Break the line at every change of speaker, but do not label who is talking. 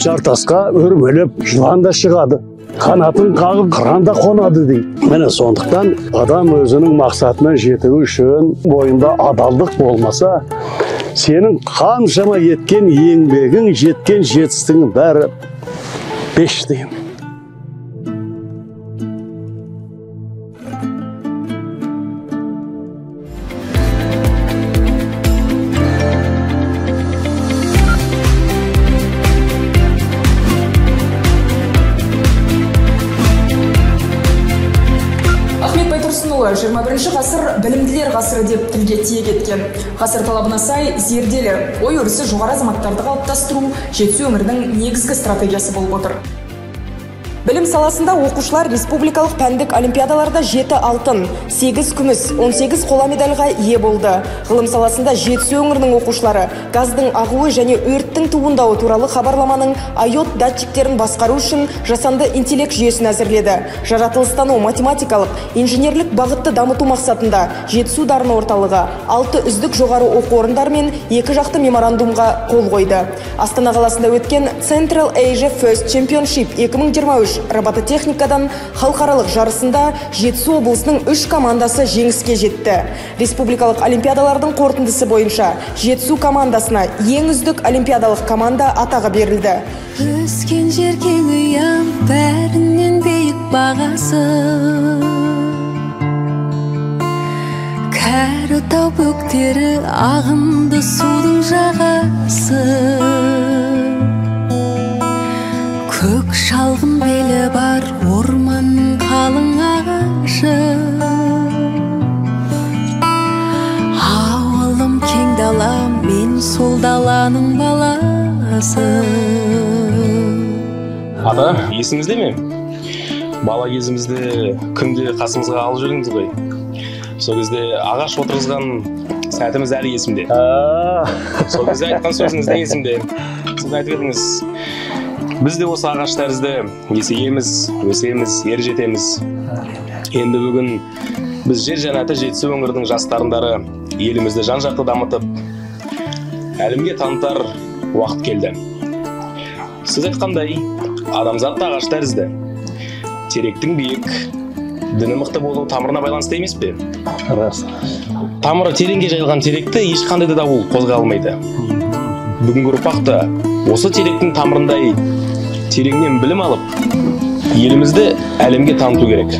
жартасқа өрмелеп жылан да шығады, қанатын қағып қыранда қонады дейді. Міне сондықтан адам өзінің мақсатына жету үшін бойында адалдық болмаса, сенің қаншама еткен еңбегің, жеткен жетістігің бәрі беш деймін.
Ахмет Байтұрсынұлы 21 ғасыр білімділер ғасыры деп тілге тиек еткен. Ғасыр талабына сай зерделі, ой өрісі жоғары азаматтарды қалыптастыру жетісу өңірінің негізгі стратегиясы болып отыр. Білім саласында оқушылар республикалық пәндік олимпиадаларда 7 алтын, 8 күміс, 18 қола медальға ие болды. Ғылым саласында жетісу өңірінің оқушылары газдың ағуы және өрттің туындауы туралы хабарламаның IoT датчиктерін басқару үшін жасанды интеллект жүйесін әзірледі. Жаратылыстану, математикалық, инженерлік бағытты дамыту мақсатында жетісу дарын орталығы 6 үздік жоғары оқу орындарымен 2 жақты меморандумға қол қойды. Астана қаласында өткен Central Asia First Championship 2023 робототехникадан халықаралық жарысында Жетісу облысының 3 командасы жеңіске жетті. Республикалық олимпиадалардың қорытындысы бойынша Жетісу командасына ең үздік олимпиадалық команда атағы берілді.
Өскен жерге ұям бәрінен биік бағасы, кәрі тау бөктері ағынды судың жағасы, көк шалғын белі бар орманның қалың ағашы, ауылым кең дала, мен сол даланың баласы.
Ата, есіңізде ме? Бала кезімізде күнде қасымызға алып жүрдіңіз ғой. Сол кезде ағаш отырғызған сәтіміз әлі есімде. Сол кезде айтқан сөзіңіз де есімде. Сіз айтып едіңіз, біз де осы ағаш тәрізді есейеміз, өсеміз, ер жетеміз. Енді бүгін біз жер жәннаты Жетісу өңірінің жастарындары елімізді жан-жақты дамытып, әлемге танытар уақыт келді. Сіз айтқандай, адамзат та ағаш тәрізді. Теректің биік, діні мықты болу тамырына байланысты емес пе?
Рас.
Тамыры тереңге жайылған теректі ешқандай да дауыл қозғай алмайды. Бүгінгі ұрпақ та осы теректің тамырындай тереңнен білім алып, елімізді әлемге таныту керек.